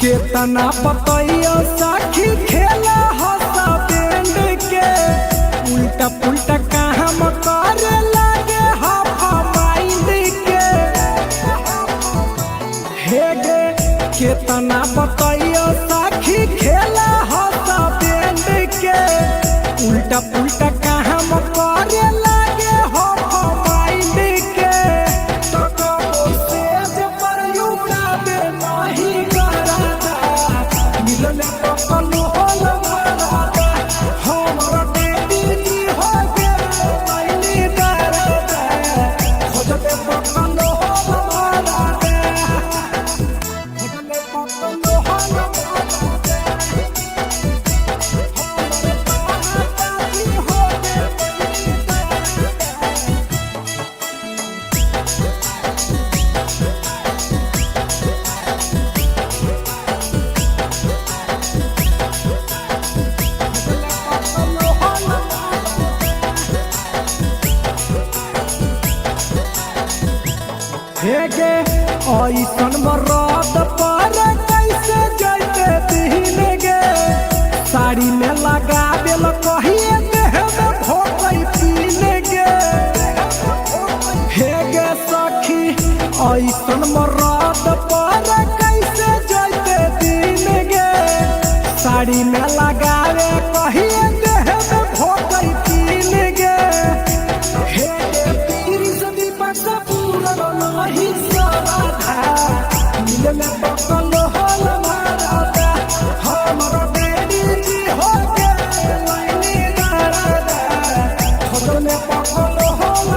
केतना बतैया साखी खेला हंसा बैंड के उल्टा पुल्टा काम करे लगे हाफा माइंड के हे गे केतना बतैया साखी खेला हंसा बैंड के उल्टा पुल्टा काम करे लगे हाफा माइंड के तो सेज पर युड़ा दे नहीं हेगे ऐसन मरद पर कैसे जैते दिन गे साड़ी में लगा बेल कहिए देह में भोकई पीन गे हेगे सखी ऐसन मरद पर कैसे जैते दिन गे साड़ी में लगावे कहिए देह में भोकई पीन गे हेगे पीर सदी पक्का नहीं सवाधा मिलने पकल हल मारादा हमर बेटी जी हो के लाइनी दारादा खुद में पकल हल